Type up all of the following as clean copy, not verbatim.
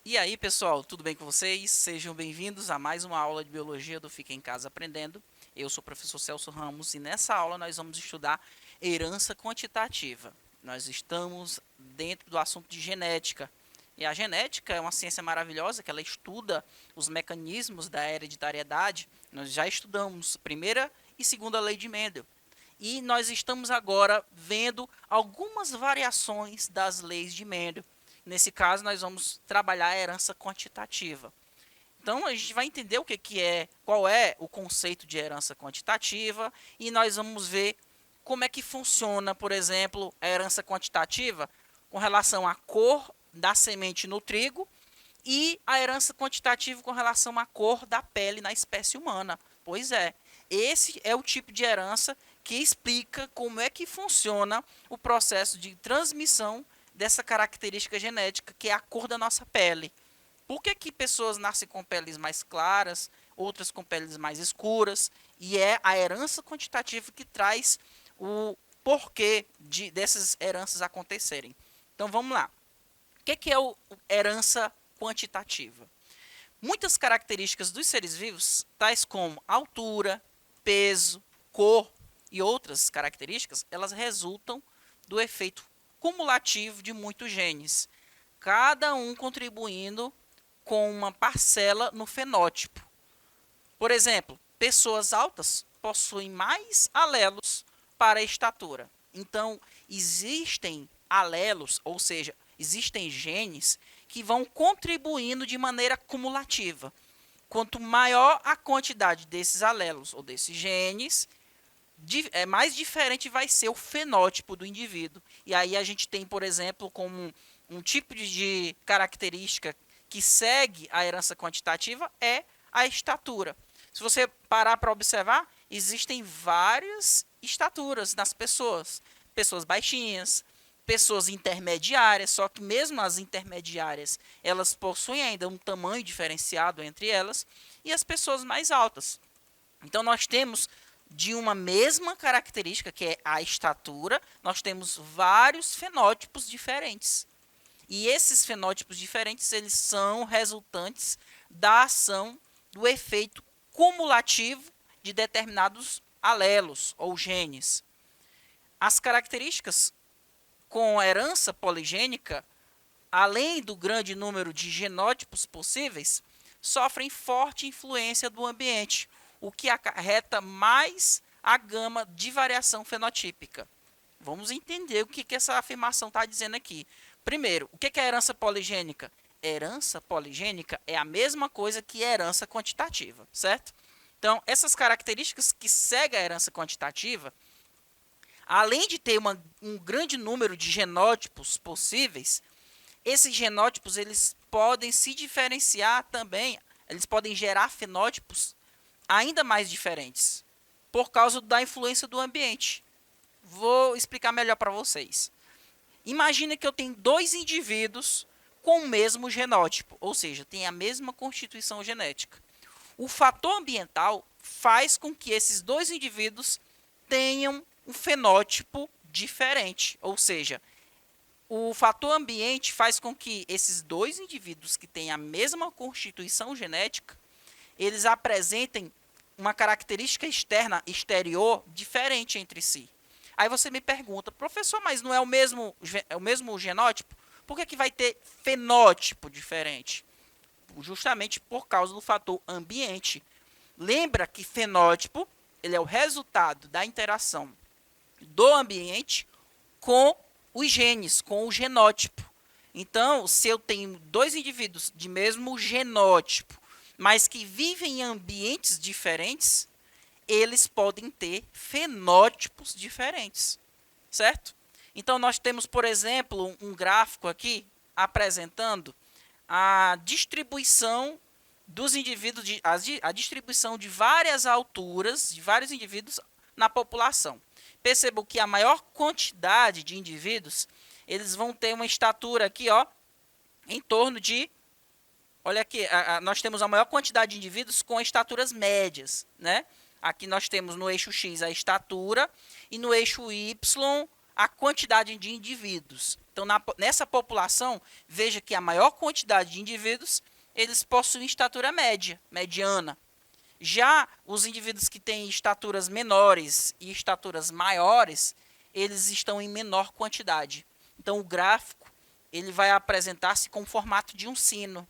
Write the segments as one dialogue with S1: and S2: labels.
S1: E aí, pessoal, tudo bem com vocês? Sejam bem-vindos a mais uma aula de Biologia do Fica em Casa Aprendendo. Eu sou o professor Celso Ramos e nessa aula nós vamos estudar herança quantitativa. Nós estamos dentro do assunto de genética. E a genética é uma ciência maravilhosa que ela estuda os mecanismos da hereditariedade. Nós já estudamos primeira e segunda lei de Mendel. E nós estamos agora vendo algumas variações das leis de Mendel. Nesse caso, nós vamos trabalhar a herança quantitativa. Então, a gente vai entender qual é o conceito de herança quantitativa e nós vamos ver como é que funciona, por exemplo, a herança quantitativa com relação à cor da semente no trigo e a herança quantitativa com relação à cor da pele na espécie humana. Pois é, esse é o tipo de herança que explica como é que funciona o processo de transmissão dessa característica genética, que é a cor da nossa pele. Por que pessoas nascem com peles mais claras, outras com peles mais escuras? E é a herança quantitativa que traz o porquê dessas heranças acontecerem. Então vamos lá. O que é herança quantitativa? Muitas características dos seres vivos, tais como altura, peso, cor e outras características, elas resultam do efeito cumulativo de muitos genes, cada um contribuindo com uma parcela no fenótipo. Por exemplo, pessoas altas possuem mais alelos para a estatura. Então, existem alelos, ou seja, existem genes que vão contribuindo de maneira cumulativa. Quanto maior a quantidade desses alelos ou desses genes, mais diferente vai ser o fenótipo do indivíduo. E aí a gente tem, por exemplo, como um tipo de característica que segue a herança quantitativa é a estatura. Se você parar para observar, existem várias estaturas nas pessoas. Pessoas baixinhas, pessoas intermediárias, só que mesmo as intermediárias, elas possuem ainda um tamanho diferenciado entre elas, e as pessoas mais altas. Então nós temos de uma mesma característica, que é a estatura, nós temos vários fenótipos diferentes. E esses fenótipos diferentes, eles são resultantes da ação do efeito cumulativo de determinados alelos ou genes. As características com herança poligênica, além do grande número de genótipos possíveis, sofrem forte influência do ambiente, o que acarreta mais a gama de variação fenotípica. Vamos entender o que essa afirmação está dizendo aqui. Primeiro, o que é herança poligênica? Herança poligênica é a mesma coisa que herança quantitativa, certo? Então, essas características que seguem a herança quantitativa, além de ter um grande número de genótipos possíveis, esses genótipos eles podem se diferenciar também, eles podem gerar fenótipos ainda mais diferentes, por causa da influência do ambiente. Vou explicar melhor para vocês. Imagina que eu tenho dois indivíduos com o mesmo genótipo, ou seja, tem a mesma constituição genética. O fator ambiental faz com que esses dois indivíduos tenham um fenótipo diferente, ou seja, o fator ambiente faz com que esses dois indivíduos que têm a mesma constituição genética, eles apresentem uma característica exterior diferente entre si. Aí você me pergunta, professor, mas não é o mesmo genótipo? Por que vai ter fenótipo diferente? Justamente por causa do fator ambiente. Lembra que fenótipo ele é o resultado da interação do ambiente com os genes, com o genótipo. Então, se eu tenho dois indivíduos de mesmo genótipo, mas que vivem em ambientes diferentes, eles podem ter fenótipos diferentes, certo? Então, nós temos, por exemplo, um gráfico aqui apresentando a distribuição dos indivíduos, a distribuição de várias alturas, de vários indivíduos na população. Percebam que a maior quantidade de indivíduos, eles vão ter uma estatura aqui, ó, em torno de Olha aqui, nós temos a maior quantidade de indivíduos com estaturas médias, né? Aqui nós temos no eixo X a estatura e no eixo Y a quantidade de indivíduos. Então, nessa população, veja que a maior quantidade de indivíduos, eles possuem estatura média, mediana. Já os indivíduos que têm estaturas menores e estaturas maiores, eles estão em menor quantidade. Então, o gráfico ele vai apresentar-se com o formato de um sino.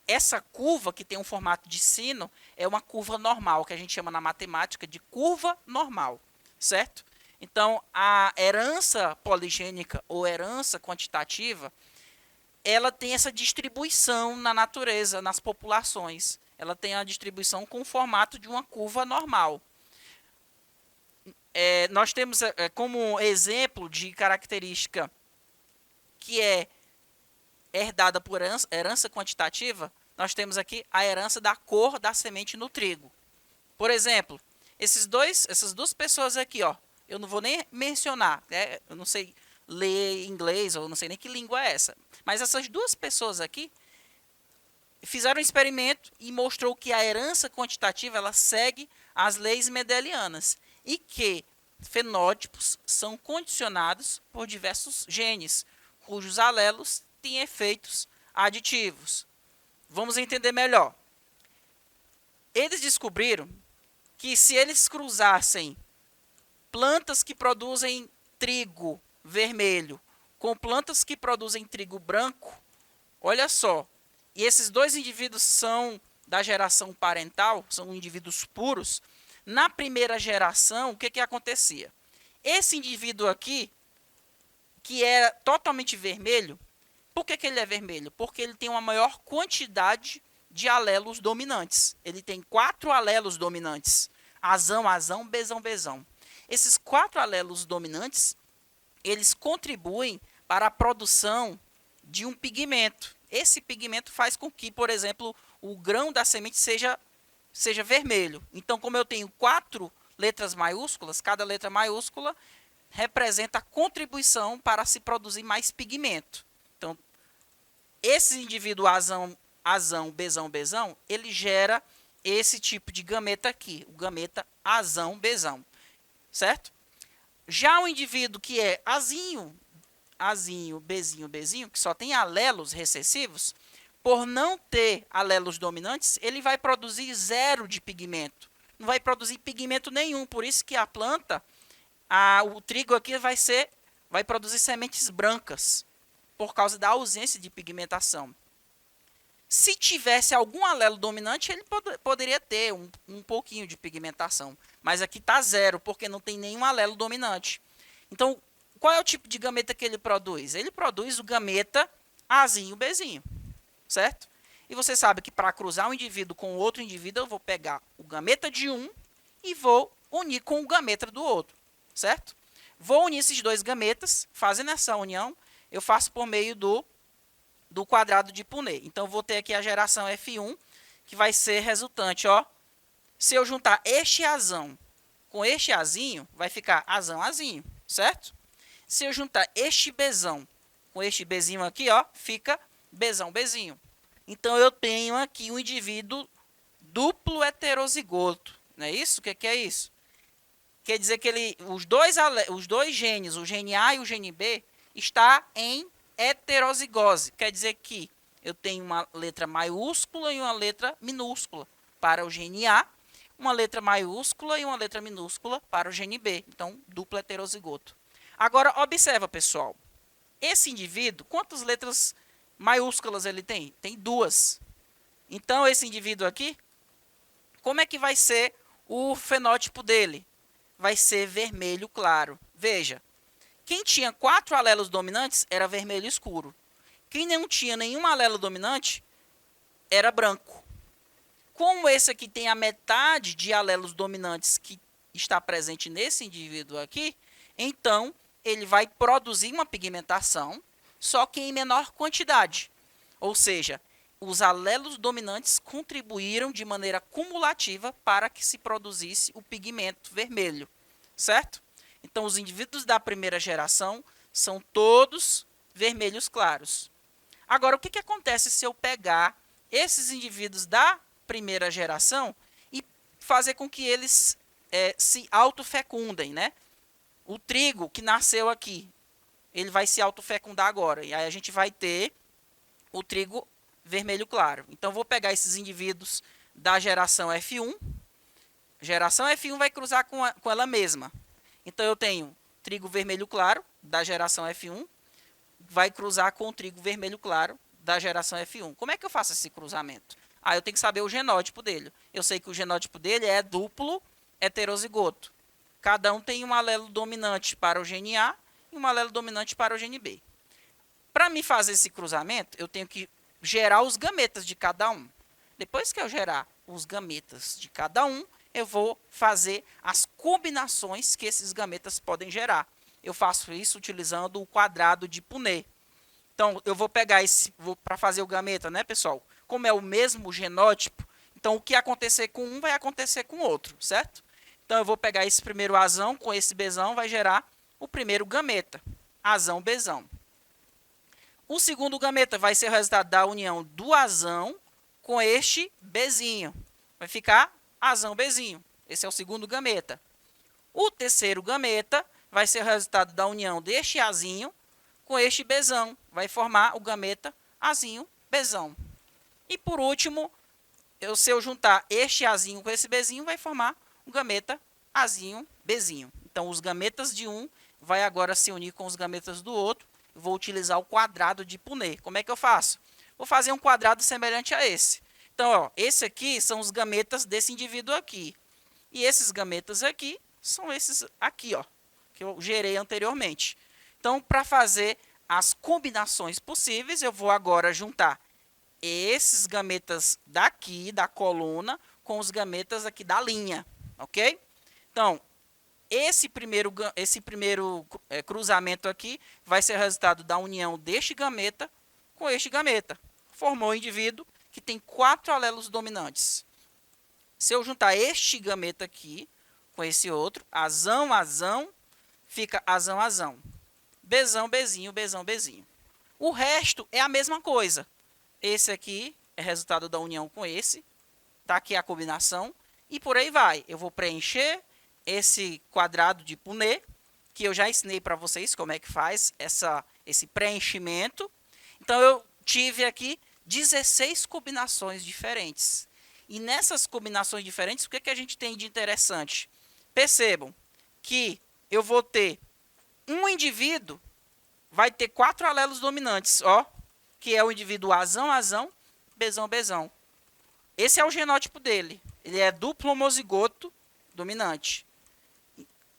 S1: Essa curva, que tem um formato de sino, é uma curva normal, que a gente chama na matemática de curva normal, certo? Então, a herança poligênica ou herança quantitativa, ela tem essa distribuição na natureza, nas populações. Ela tem a distribuição com o formato de uma curva normal. Nós temos como exemplo de característica que é herdada por herança quantitativa, nós temos aqui a herança da cor da semente no trigo. Por exemplo, essas duas pessoas aqui, ó, eu não vou nem mencionar, né? Eu não sei ler inglês, ou não sei nem que língua é essa. Mas essas duas pessoas aqui fizeram um experimento e mostrou que a herança quantitativa ela segue as leis mendelianas e que fenótipos são condicionados por diversos genes, cujos alelos têm efeitos aditivos. Vamos entender melhor. Eles descobriram que se eles cruzassem plantas que produzem trigo vermelho com plantas que produzem trigo branco, olha só, e esses dois indivíduos são da geração parental, são indivíduos puros, na primeira geração, o que acontecia? Esse indivíduo aqui, que é totalmente vermelho, por que ele é vermelho? Porque ele tem uma maior quantidade de alelos dominantes. Ele tem 4 alelos dominantes. Azão, azão, bezão, bezão. Esses 4 alelos dominantes, eles contribuem para a produção de um pigmento. Esse pigmento faz com que, por exemplo, o grão da semente seja vermelho. Então, como eu tenho 4 letras maiúsculas, cada letra maiúscula representa a contribuição para se produzir mais pigmento. Então, esse indivíduo azão, azão, bezão, bezão, ele gera esse tipo de gameta aqui, o gameta azão, bezão, certo? Já o indivíduo que é azinho, azinho, bezinho, bezinho, que só tem alelos recessivos, por não ter alelos dominantes, ele vai produzir 0 de pigmento. Não vai produzir pigmento nenhum, por isso que a planta, o trigo aqui vai produzir sementes brancas, por causa da ausência de pigmentação. Se tivesse algum alelo dominante, ele poderia ter um pouquinho de pigmentação. Mas aqui está 0, porque não tem nenhum alelo dominante. Então, qual é o tipo de gameta que ele produz? Ele produz o gameta Azinho, Bzinho, certo? E você sabe que para cruzar um indivíduo com outro indivíduo, eu vou pegar o gameta de um e vou unir com o gameta do outro, certo? Vou unir esses dois gametas, fazendo essa união, eu faço por meio do quadrado de Punnett. Então, vou ter aqui a geração F1, que vai ser resultante, ó. Se eu juntar este azão com este azinho, vai ficar azão, azinho, certo? Se eu juntar este bezão com este bezinho aqui, ó, fica bezão, bezinho. Então, eu tenho aqui um indivíduo duplo heterozigoto. Não é isso? O que é isso? Quer dizer que os dois genes, o gene A e o gene B, está em heterozigose. Quer dizer que eu tenho uma letra maiúscula e uma letra minúscula para o gene A, uma letra maiúscula e uma letra minúscula para o gene B. Então, duplo heterozigoto. Agora, observa, pessoal. Esse indivíduo, quantas letras maiúsculas ele tem? Tem 2. Então, esse indivíduo aqui, como é que vai ser o fenótipo dele? Vai ser vermelho claro. Veja, quem tinha 4 alelos dominantes era vermelho escuro. Quem não tinha nenhum alelo dominante era branco. Como esse aqui tem a metade de alelos dominantes que está presente nesse indivíduo aqui, então ele vai produzir uma pigmentação, só que em menor quantidade. Ou seja, os alelos dominantes contribuíram de maneira cumulativa para que se produzisse o pigmento vermelho, certo? Então, os indivíduos da primeira geração são todos vermelhos claros. Agora, o que acontece se eu pegar esses indivíduos da primeira geração e fazer com que eles se autofecundem, né? O trigo que nasceu aqui, ele vai se autofecundar agora. E aí a gente vai ter o trigo vermelho claro. Então, vou pegar esses indivíduos da geração F1. Geração F1 vai cruzar com ela mesma. Então, eu tenho trigo vermelho claro da geração F1, vai cruzar com o trigo vermelho claro da geração F1. Como é que eu faço esse cruzamento? Eu tenho que saber o genótipo dele. Eu sei que o genótipo dele é duplo heterozigoto. Cada um tem um alelo dominante para o gene A e um alelo dominante para o gene B. Para me fazer esse cruzamento, eu tenho que gerar os gametas de cada um. Depois que eu gerar os gametas de cada um, eu vou fazer as combinações que esses gametas podem gerar. Eu faço isso utilizando o quadrado de Punnett. Então, eu vou pegar esse, para fazer o gameta, né, pessoal? Como é o mesmo genótipo, então o que acontecer com um vai acontecer com o outro, certo? Então, eu vou pegar esse primeiro azão com esse bezão, vai gerar o primeiro gameta, azão, bezão. O segundo gameta vai ser o resultado da união do azão com este bezinho. Vai ficar azão, bezinho. Esse é o segundo gameta. O terceiro gameta vai ser o resultado da união deste azinho com este bezão. Vai formar o gameta azinho, bezão. E por último, se eu juntar este azinho com esse bezinho, vai formar o gameta azinho, bezinho. Então, os gametas de um vai agora se unir com os gametas do outro. Vou utilizar o quadrado de Punnett. Como é que eu faço? Vou fazer um quadrado semelhante a esse. Então, ó, esse aqui são os gametas desse indivíduo aqui. E esses gametas aqui são esses aqui, ó, que eu gerei anteriormente. Então, para fazer as combinações possíveis, eu vou agora juntar esses gametas daqui, da coluna, com os gametas aqui da linha, ok? Então, esse primeiro cruzamento aqui vai ser o resultado da união deste gameta com este gameta. Formou um indivíduo que tem 4 alelos dominantes. Se eu juntar este gameta aqui com esse outro, azão, azão, fica azão, azão. Bezão, bezinho, bezão, bezinho. O resto é a mesma coisa. Esse aqui é resultado da união com esse. Tá aqui a combinação. E por aí vai. Eu vou preencher esse quadrado de Punnett, que eu já ensinei para vocês como é que faz esse preenchimento. Então, eu tive aqui 16 combinações diferentes. E nessas combinações diferentes, o que a gente tem de interessante? Percebam que eu vou ter um indivíduo, vai ter 4 alelos dominantes, ó, que é o indivíduo azão, azão, bezão, bezão. Esse é o genótipo dele. Ele é duplo homozigoto dominante.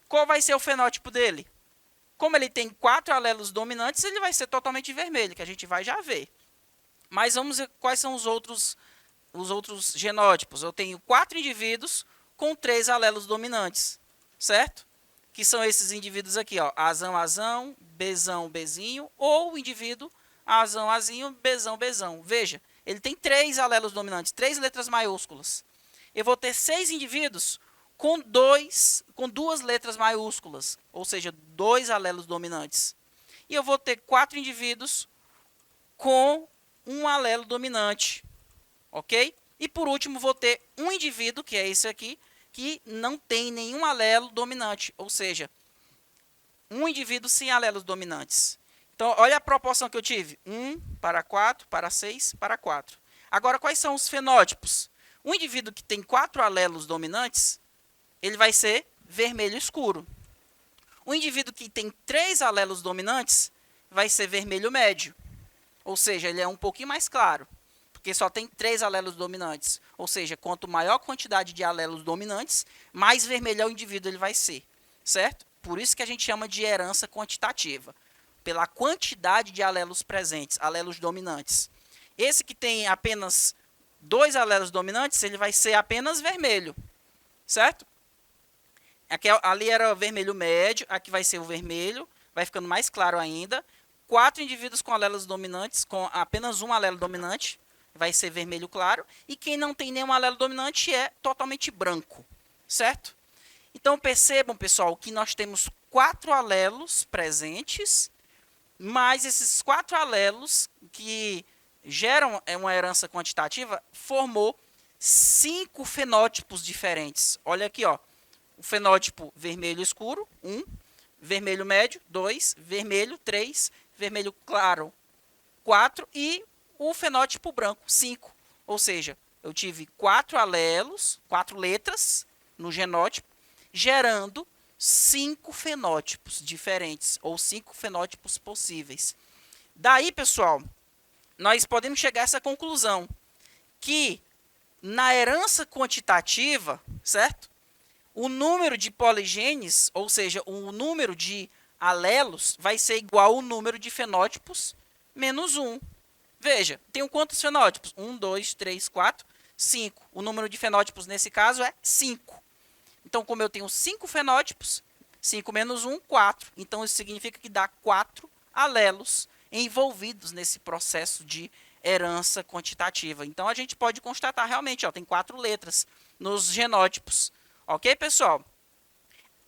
S1: Qual vai ser o fenótipo dele? Como ele tem 4 alelos dominantes, ele vai ser totalmente vermelho, que a gente vai já ver. Mas vamos ver quais são os outros genótipos. Eu tenho 4 indivíduos com 3 alelos dominantes, certo? Que são esses indivíduos aqui, ó, azão, azão, bezão, bezinho, ou o indivíduo azão, azinho, bezão, bezão. Veja, ele tem 3 alelos dominantes, 3 letras maiúsculas. Eu vou ter 6 indivíduos com 2 letras maiúsculas, ou seja, 2 alelos dominantes. E eu vou ter 4 indivíduos com um alelo dominante, ok? E por último, vou ter um indivíduo, que é esse aqui, que não tem nenhum alelo dominante, ou seja, um indivíduo sem alelos dominantes. Então, olha a proporção que eu tive, 1 para 4, para 6, para 4. Agora, quais são os fenótipos? Um indivíduo que tem 4 alelos dominantes, ele vai ser vermelho escuro. O indivíduo que tem 3 alelos dominantes vai ser vermelho médio. Ou seja, ele é um pouquinho mais claro, porque só tem 3 alelos dominantes. Ou seja, quanto maior a quantidade de alelos dominantes, mais vermelho o indivíduo ele vai ser, certo? Por isso que a gente chama de herança quantitativa, pela quantidade de alelos presentes, alelos dominantes. Esse que tem apenas 2 alelos dominantes, ele vai ser apenas vermelho, certo? Aqui, ali era o vermelho médio, aqui vai ser o vermelho, vai ficando mais claro ainda. 4 indivíduos com alelos dominantes, com apenas um alelo dominante, vai ser vermelho claro. E quem não tem nenhum alelo dominante é totalmente branco, certo? Então, percebam, pessoal, que nós temos 4 alelos presentes, mas esses 4 alelos que geram uma herança quantitativa, formou 5 fenótipos diferentes. Olha aqui, ó. O fenótipo vermelho escuro, 1, vermelho médio, 2, vermelho, 3, vermelho claro, 4 e o fenótipo branco, 5. Ou seja, eu tive 4 alelos, 4 letras no genótipo, gerando 5 fenótipos diferentes, ou 5 fenótipos possíveis. Daí, pessoal, nós podemos chegar a essa conclusão, que na herança quantitativa, certo? O número de poligenes, ou seja, o número de alelos, vai ser igual ao número de fenótipos menos 1. Veja, tenho quantos fenótipos? 1, 2, 3, 4, 5. O número de fenótipos nesse caso é 5. Então, como eu tenho 5 fenótipos, 5 menos 1, 4. Então, isso significa que dá 4 alelos envolvidos nesse processo de herança quantitativa. Então, a gente pode constatar realmente, ó, tem 4 letras nos genótipos. Ok, pessoal?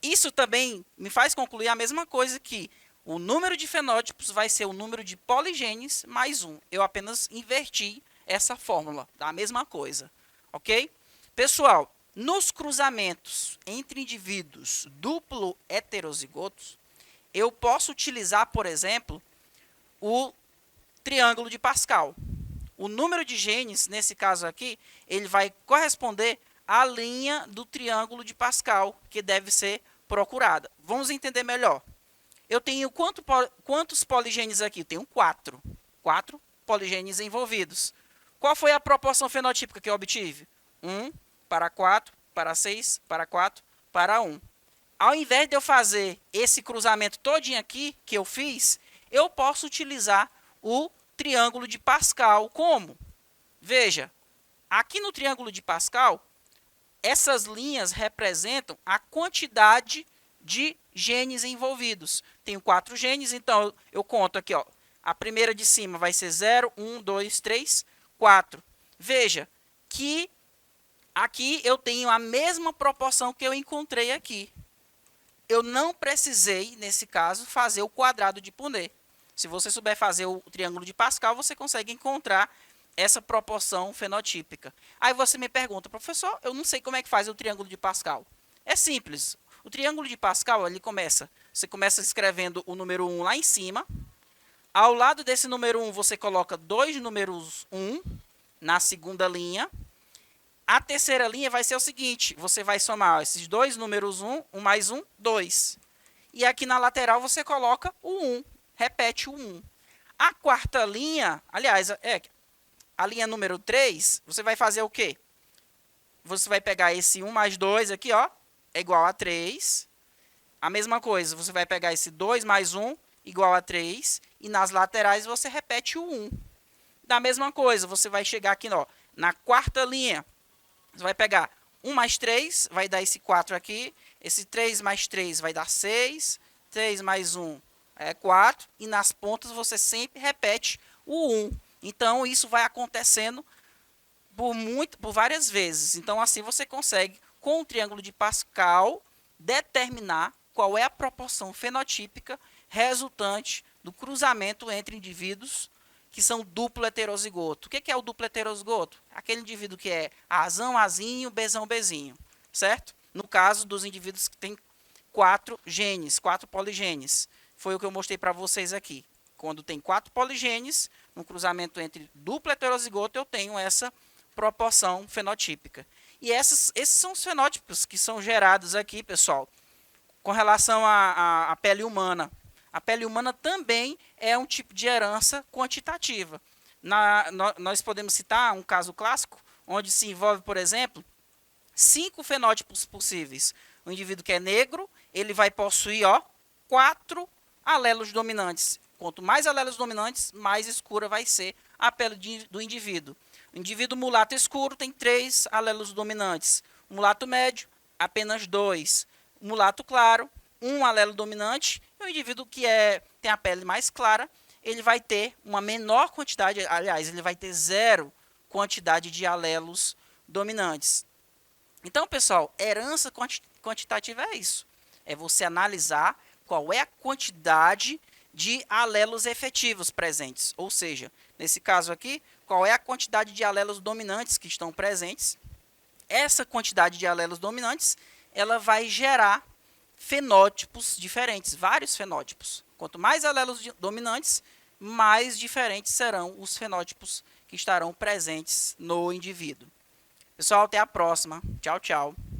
S1: Isso também me faz concluir a mesma coisa, que o número de fenótipos vai ser o número de poligenes mais 1. Eu apenas inverti essa fórmula, da mesma coisa. Ok? Pessoal, nos cruzamentos entre indivíduos duplo heterozigotos, eu posso utilizar, por exemplo, o triângulo de Pascal. O número de genes, nesse caso aqui, ele vai corresponder à linha do triângulo de Pascal, que deve ser procurada. Vamos entender melhor. Eu tenho quantos poligenes aqui? Eu tenho 4. 4 poligenes envolvidos. Qual foi a proporção fenotípica que eu obtive? 1 para 4, para 6, para 4, para 1. Ao invés de eu fazer esse cruzamento todinho aqui, que eu fiz, eu posso utilizar o triângulo de Pascal. Como? Veja, aqui no triângulo de Pascal, essas linhas representam a quantidade de genes envolvidos. Tenho 4 genes, então eu conto aqui, ó. A primeira de cima vai ser 0, 1, 2, 3, 4. Veja que aqui eu tenho a mesma proporção que eu encontrei aqui. Eu não precisei, nesse caso, fazer o quadrado de Punnett. Se você souber fazer o triângulo de Pascal, você consegue encontrar essa proporção fenotípica. Aí você me pergunta, professor, eu não sei como é que faz o triângulo de Pascal. É simples. O triângulo de Pascal, você começa escrevendo o número 1 lá em cima. Ao lado desse número 1, você coloca 2 números 1 na segunda linha. A terceira linha vai ser o seguinte, você vai somar esses 2 números 1 mais 1, 2. E aqui na lateral você coloca o 1, repete o 1. A quarta linha, aliás, a linha número 3, você vai fazer o quê? Você vai pegar esse 1 mais 2 aqui, ó, é igual a 3. A mesma coisa, você vai pegar esse 2 mais 1 igual a 3. E nas laterais você repete o 1. Da mesma coisa, você vai chegar aqui, ó, na quarta linha. Você vai pegar 1 mais 3, vai dar esse 4 aqui. Esse 3 mais 3 vai dar 6. 3 mais 1 é 4. E nas pontas você sempre repete o 1. Então, isso vai acontecendo por várias vezes. Então, assim você consegue, com o triângulo de Pascal, determinar qual é a proporção fenotípica resultante do cruzamento entre indivíduos que são duplo heterozigoto. O que é o duplo heterozigoto? Aquele indivíduo que é Azão, Azinho, Bzão, Bzinho, certo? No caso dos indivíduos que têm 4 genes, 4 poligenes. Foi o que eu mostrei para vocês aqui. Quando tem 4 poligenes, no cruzamento entre duplo heterozigoto, eu tenho essa proporção fenotípica. E esses são os fenótipos que são gerados aqui, pessoal, com relação à pele humana. A pele humana também é um tipo de herança quantitativa. Nós podemos citar um caso clássico, onde se envolve, por exemplo, 5 fenótipos possíveis. O indivíduo que é negro, ele vai possuir, ó, 4 alelos dominantes. Quanto mais alelos dominantes, mais escura vai ser a pele do indivíduo. O indivíduo mulato escuro tem 3 alelos dominantes. O mulato médio, apenas 2. O mulato claro, 1 alelo dominante. E o indivíduo que tem a pele mais clara, ele vai ter uma menor quantidade, aliás, ele vai ter 0 quantidade de alelos dominantes. Então, pessoal, herança quantitativa é isso. É você analisar qual é a quantidade de alelos efetivos presentes. Ou seja, nesse caso aqui, qual é a quantidade de alelos dominantes que estão presentes. Essa quantidade de alelos dominantes, ela vai gerar fenótipos diferentes, vários fenótipos. Quanto mais alelos dominantes, mais diferentes serão os fenótipos que estarão presentes no indivíduo. Pessoal, até a próxima. Tchau, tchau.